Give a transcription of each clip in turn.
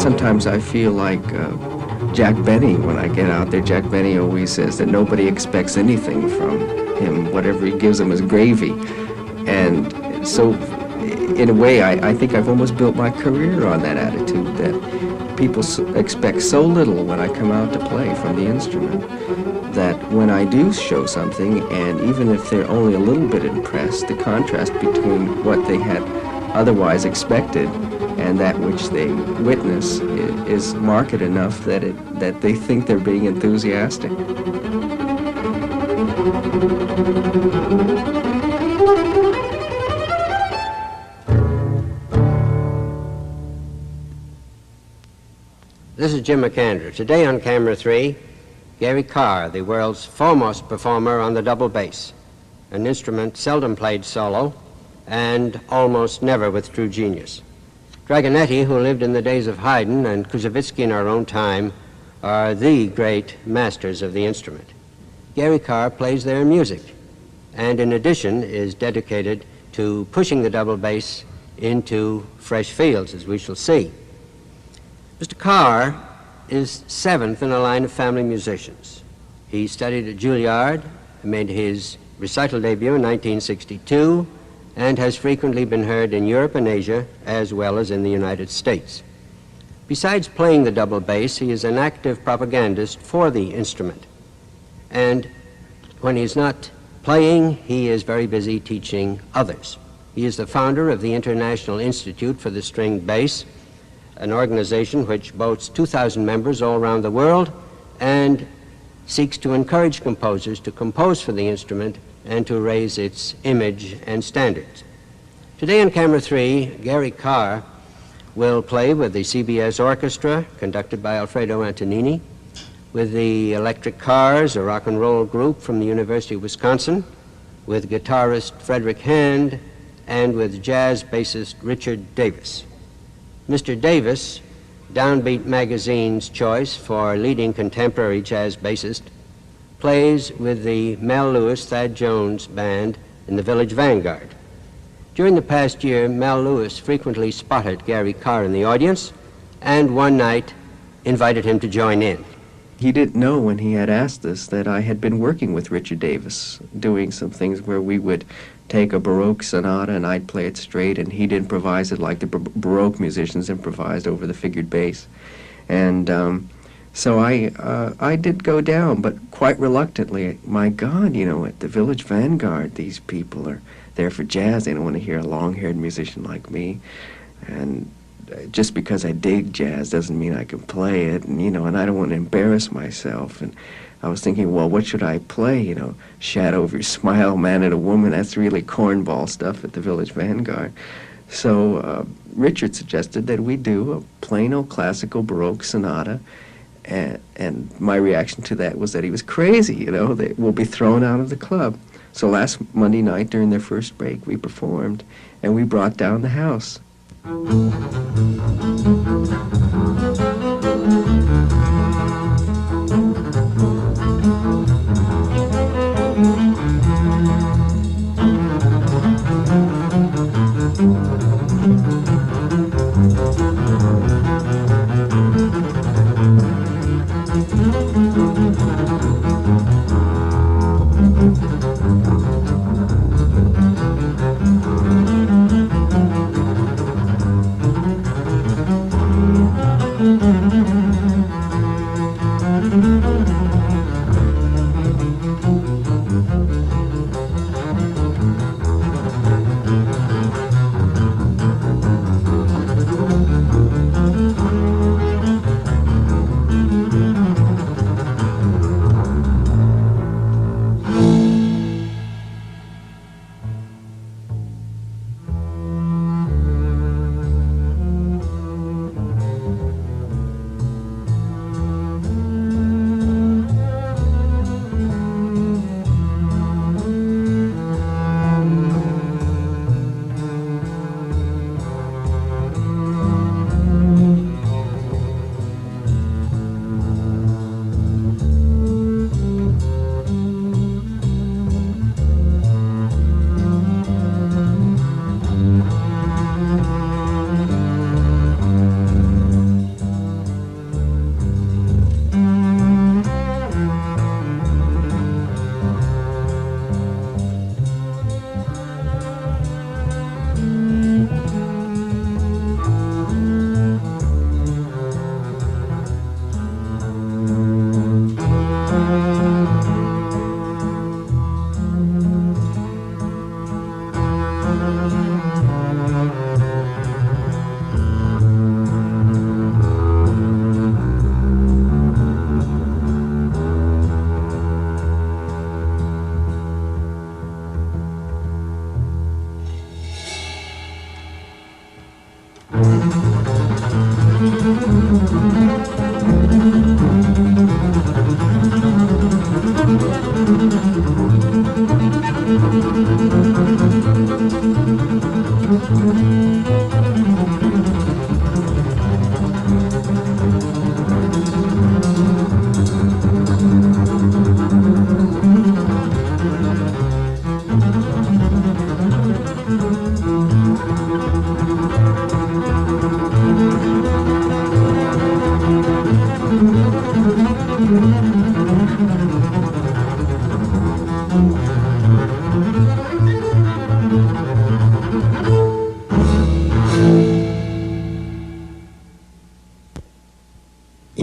sometimes I feel like Jack Benny when I get out there. Jack Benny always says that nobody expects anything from him. Whatever he gives them is gravy. And so, in a way, I think I've almost built my career on that attitude, that people expect so little when I come out to play from the instrument, that when I do show something, and even if they're only a little bit impressed, the contrast between what they had otherwise expected and that which they witness is marked enough that they think they're being enthusiastic. This is Jim Macandrew. Today on Camera 3, Gary Carr, the world's foremost performer on the double bass, an instrument seldom played solo and almost never with true genius. Dragonetti, who lived in the days of Haydn, and Koussevitzky in our own time, are the great masters of the instrument. Gary Carr plays their music, and in addition is dedicated to pushing the double bass into fresh fields, as we shall see. Mr. Carr is seventh in a line of family musicians. He studied at Juilliard, made his recital debut in 1962, and has frequently been heard in Europe and Asia, as well as in the United States. Besides playing the double bass, he is an active propagandist for the instrument. And when he's not playing, he is very busy teaching others. He is the founder of the International Institute for the Stringed Bass, an organization which boasts 2,000 members all around the world and seeks to encourage composers to compose for the instrument and to raise its image and standards. Today on Camera 3, Gary Carr will play with the CBS Orchestra, conducted by Alfredo Antonini, with the Electric Cars, a rock and roll group from the University of Wisconsin, with guitarist Frederic and with jazz bassist Richard Davis. Mr. Davis, Downbeat magazine's choice for leading contemporary jazz bassist, plays with the Mel Lewis, Thad Jones band in the Village Vanguard. During the past year, Mel Lewis frequently spotted Gary Carr in the audience and one night invited him to join in. He didn't know when he had asked us that I had been working with Richard Davis, doing some things where we would take a Baroque sonata and I'd play it straight and he'd improvise it like the Baroque musicians improvised over the figured bass. And so I did go down, but quite reluctantly. My God, you know, at the Village Vanguard, these people are there for jazz. They don't want to hear a long-haired musician like me. And just because I dig jazz doesn't mean I can play it, and you know, and I don't want to embarrass myself. And I was thinking, well, what should I play? You know, Shadow of Your Smile, Man and a Woman. That's really cornball stuff at the Village Vanguard. So Richard suggested that we do a plain old classical Baroque sonata, and my reaction to that was that he was crazy. You know, they will be thrown out of the club. So last Monday night during their first break, we performed, and we brought down the house. You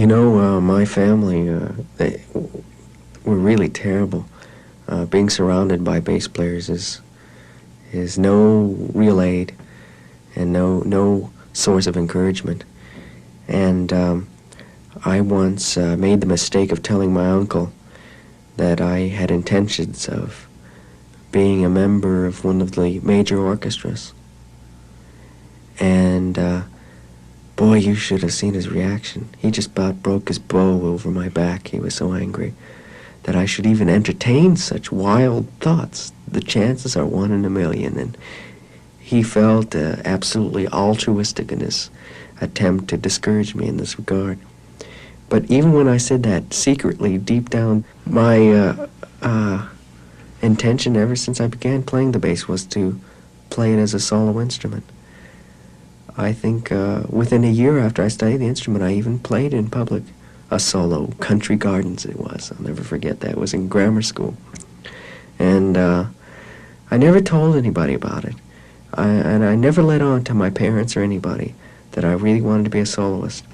know, my family, they were really terrible. Being surrounded by bass players is no real aid and no source of encouragement. And I once made the mistake of telling my uncle that I had intentions of being a member of one of the major orchestras. And boy, you should have seen his reaction. He just about broke his bow over my back. He was so angry that I should even entertain such wild thoughts. The chances are 1 in a million, and he felt absolutely altruistic in his attempt to discourage me in this regard. But even when I said that, secretly, deep down, my intention ever since I began playing the bass was to play it as a solo instrument. I think within a year after I studied the instrument, I even played in public a solo, Country Gardens it was. I'll never forget that. It was in grammar school. And I never told anybody about it. And I never let on to my parents or anybody that I really wanted to be a soloist.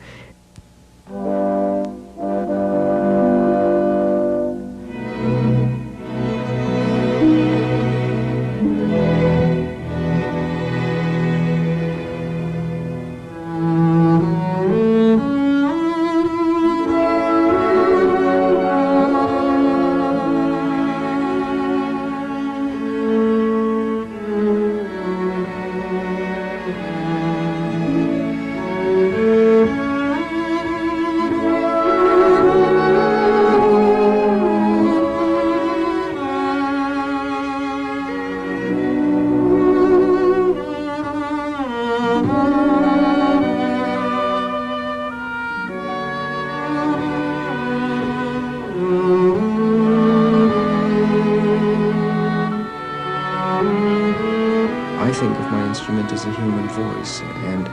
I think of my instrument as a human voice, and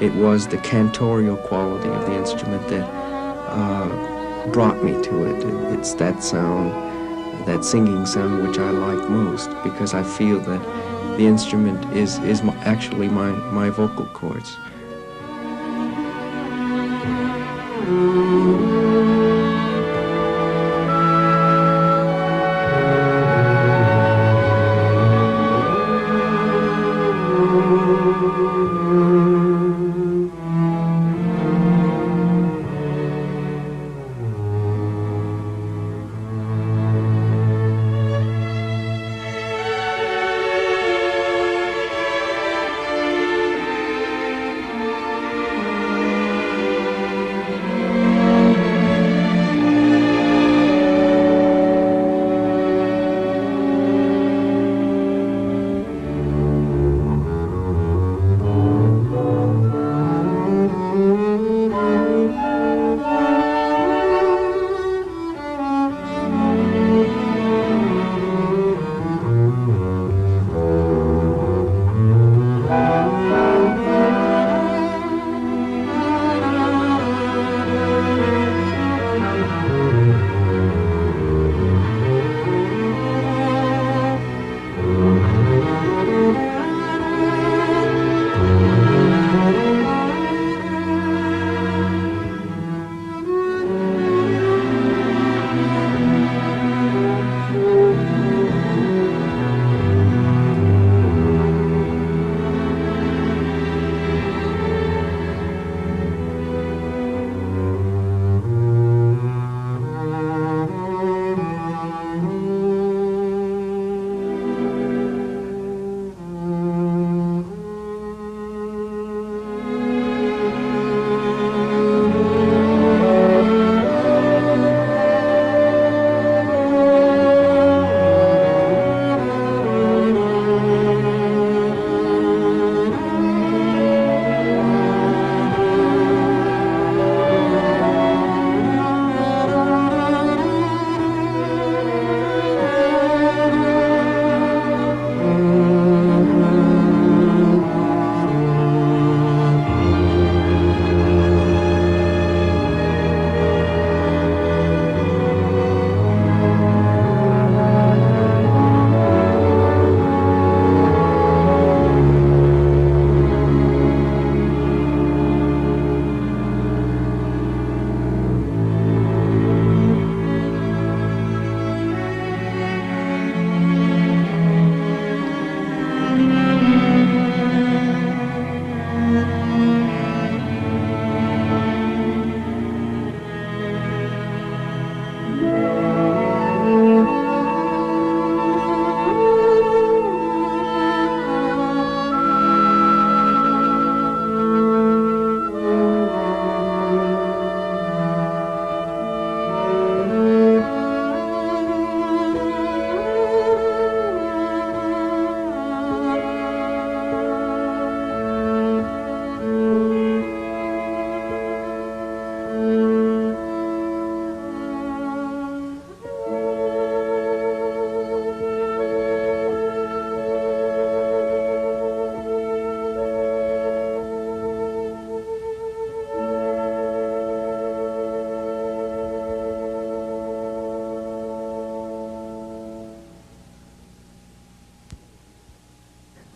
it was the cantorial quality of the instrument that brought me to it. It's that sound, that singing sound, which I like most, because I feel that the instrument is actually my vocal cords.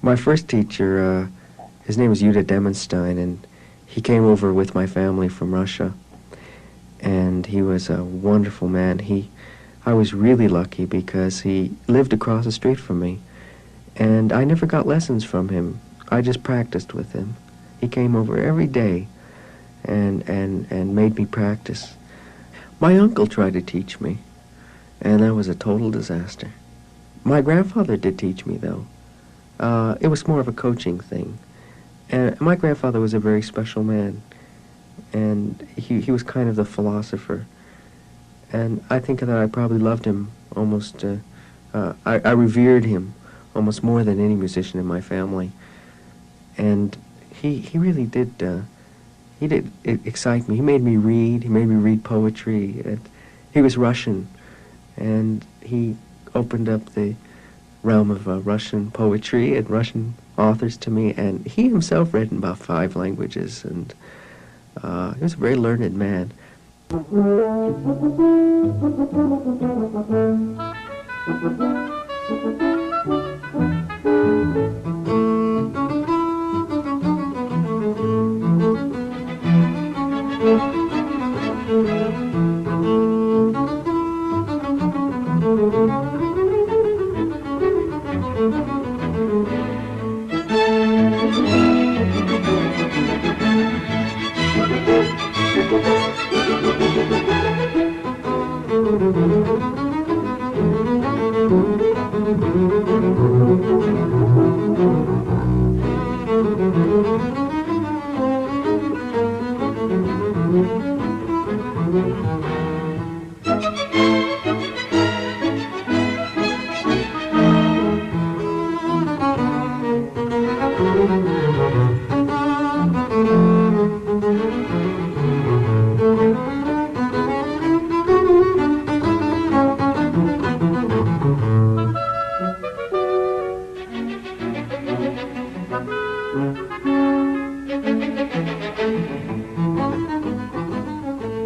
My first teacher, his name was Yuda Demonstein, and he came over with my family from Russia. And he was a wonderful man. I was really lucky because he lived across the street from me. And I never got lessons from him. I just practiced with him. He came over every day and made me practice. My uncle tried to teach me, and that was a total disaster. My grandfather did teach me, though. It was more of a coaching thing. And my grandfather was a very special man, and he was kind of the philosopher. And I think that I probably loved him almost, I revered him almost more than any musician in my family. And he really did, he did excite me. He made me read poetry. And he was Russian, and he opened up the realm of Russian poetry and Russian authors to me, and he himself read in about 5 languages, and he was a very learned man.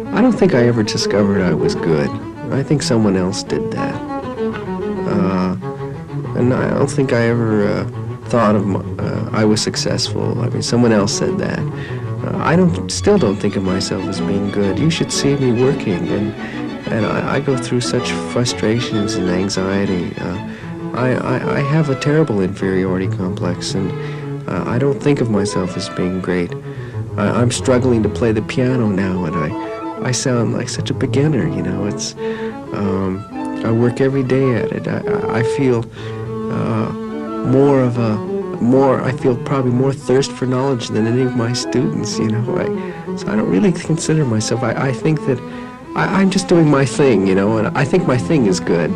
I don't think I ever discovered I was good. I think someone else did that. And I don't think I ever thought of I was successful. I mean, someone else said that. Still don't think of myself as being good. You should see me working, and I go through such frustrations and anxiety. I have a terrible inferiority complex, and I don't think of myself as being great. I'm struggling to play the piano now, and I sound like such a beginner, you know. It's I work every day at it. I feel I feel probably more thirst for knowledge than any of my students, you know. So I don't really consider myself. I think that I'm just doing my thing, you know, and I think my thing is good.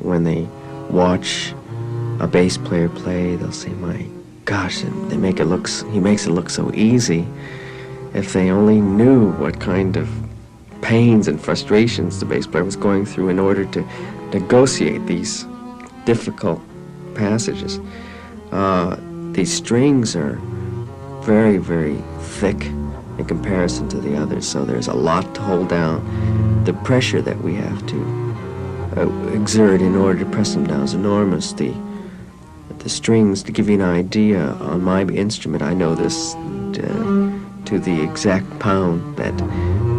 When they watch a bass player play, they'll say, "My gosh, he makes it look so easy." If they only knew what kind of pains and frustrations the bass player was going through in order to negotiate these difficult passages. These strings are very, very thick in comparison to the others, so there's a lot to hold down. The pressure that we have to exert in order to press them down is enormous. The strings, to give you an idea, on my instrument, I know this to the exact pound, that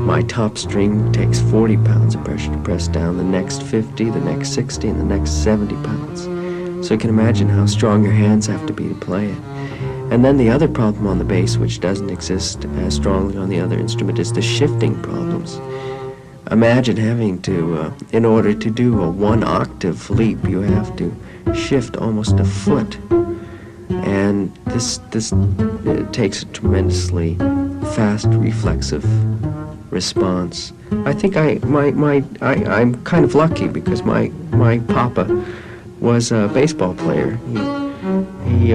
my top string takes 40 pounds of pressure to press down, the next 50, the next 60, and the next 70 pounds. So you can imagine how strong your hands have to be to play it. And then the other problem on the bass, which doesn't exist as strongly on the other instrument, is the shifting problems. Imagine having to, in order to do a 1-octave leap, you have to shift almost a foot. And this takes a tremendously fast reflexive response. I think I'm kind of lucky because my papa was a baseball player. He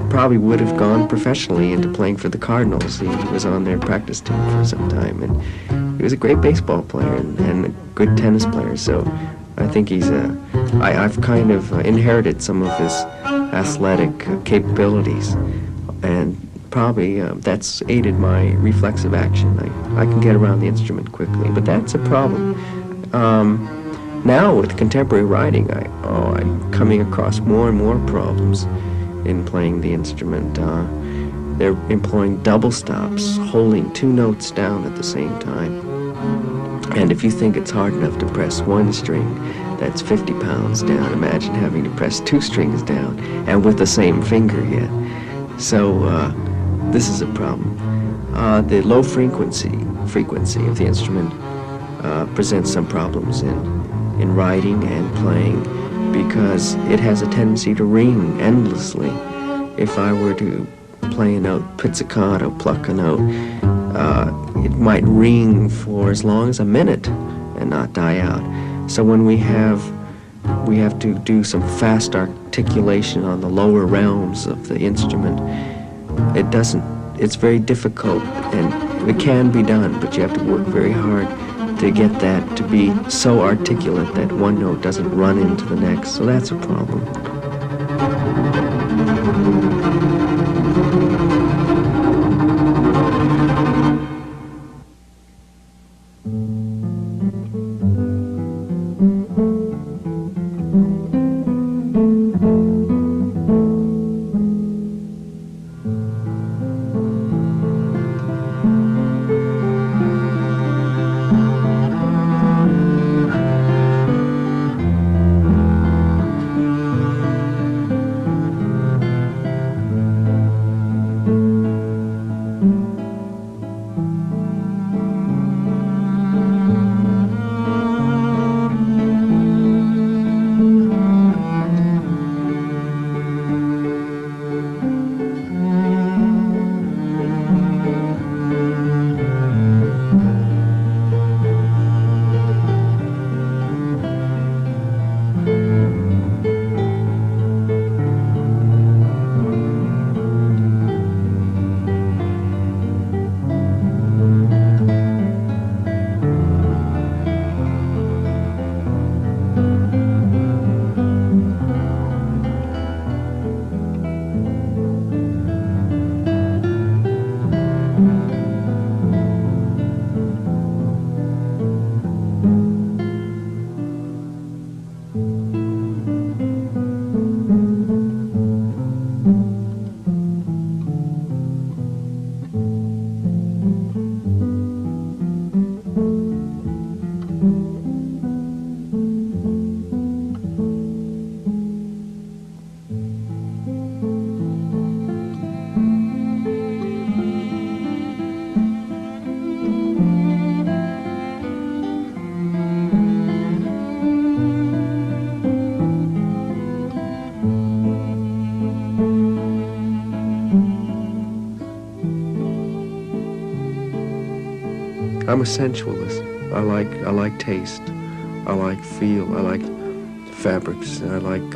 probably would have gone professionally into playing for the Cardinals. He was on their practice team for some time, and he was a great baseball player and a good tennis player. So I think I've kind of inherited some of his athletic capabilities, and probably that's aided my reflexive action. I can get around the instrument quickly, but that's a problem. Now with contemporary writing, I'm coming across more and more problems in playing the instrument. They're employing double stops, holding 2 notes down at the same time. And if you think it's hard enough to press 1 string, that's 50 pounds down. Imagine having to press 2 strings down, and with the same finger yet. So this is a problem. The low frequency of the instrument presents some problems in writing and playing, because it has a tendency to ring endlessly. If I were to play a note, pizzicato, pluck a note, it might ring for as long as a minute and not die out. So when we have to do some fast articulation on the lower realms of the instrument, it's very difficult, and it can be done, but you have to work very hard to get that to be so articulate that one note doesn't run into the next. So that's a problem. I'm a sensualist. I like taste. I like feel. I like fabrics. I like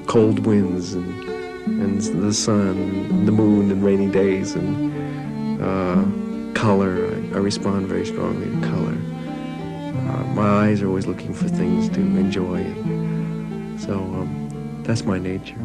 cold winds and the sun, the moon, and rainy days, and color. I respond very strongly to color. My eyes are always looking for things to enjoy. So that's my nature.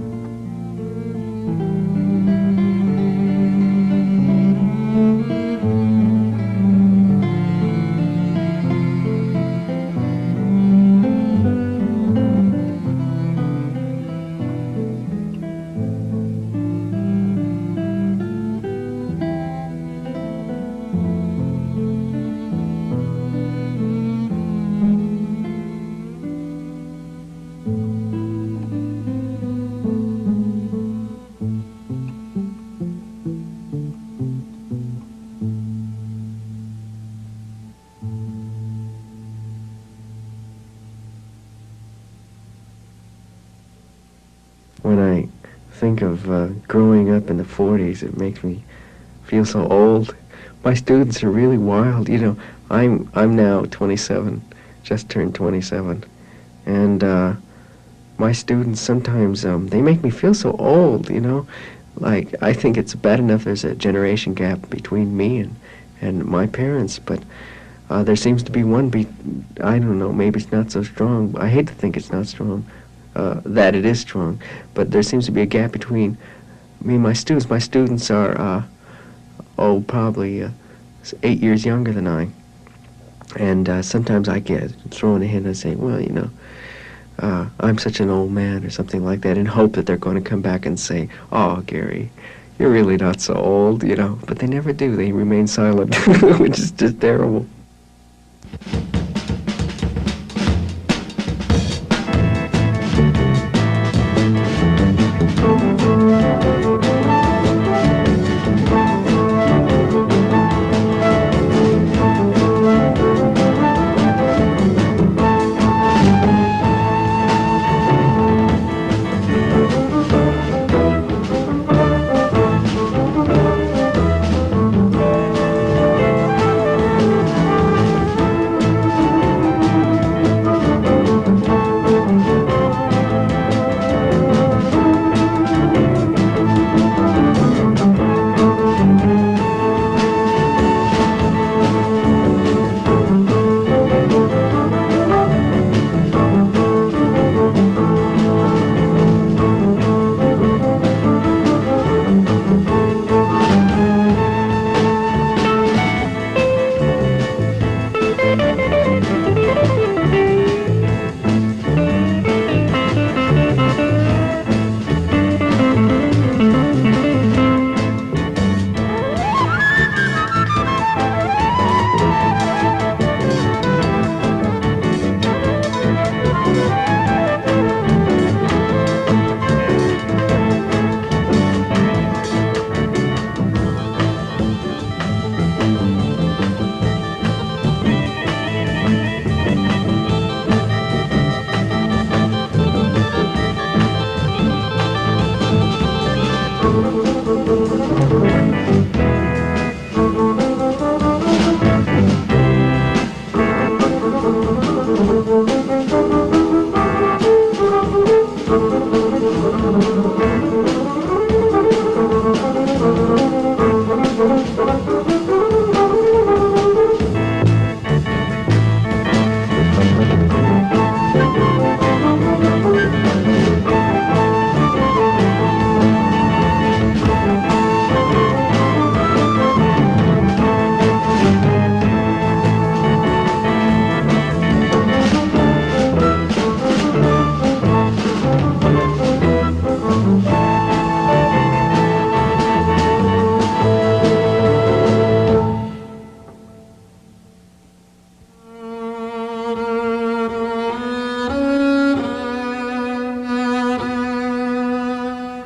when I think of growing up in the 40s, it makes me feel so old. My students are really wild. You know, I'm now 27, just turned 27, and my students sometimes they make me feel so old. You know, like I think it's bad enough there's a generation gap between me and my parents, but there seems to be one. I don't know. Maybe it's not so strong. I hate to think it's not strong. That it is strong, but there seems to be a gap between me and my students. My students are, probably 8 years younger than I, and sometimes I get thrown a hint and say, well, you know, I'm such an old man or something like that, in hope that they're going to come back and say, oh, Gary, you're really not so old, you know, but they never do. They remain silent, which is just terrible.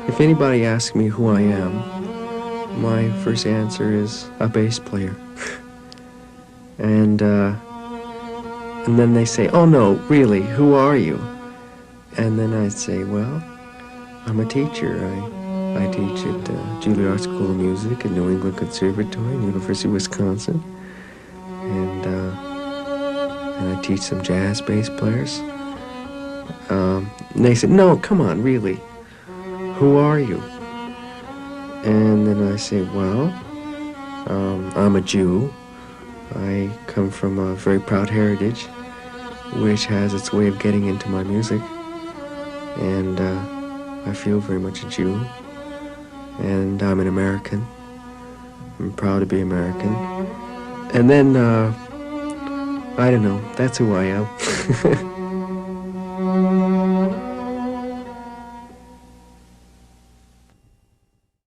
If anybody asks me who I am, my first answer is a bass player. and then they say, oh no, really, who are you? And then I say, well, I'm a teacher. I teach at Juilliard School of Music at New England Conservatory, University of Wisconsin. And I teach some jazz bass players. And they said, no, come on, really. Who are you? And then I say, well, I'm a Jew. I come from a very proud heritage, which has its way of getting into my music. And I feel very much a Jew. And I'm an American. I'm proud to be American. And then, I don't know, that's who I am.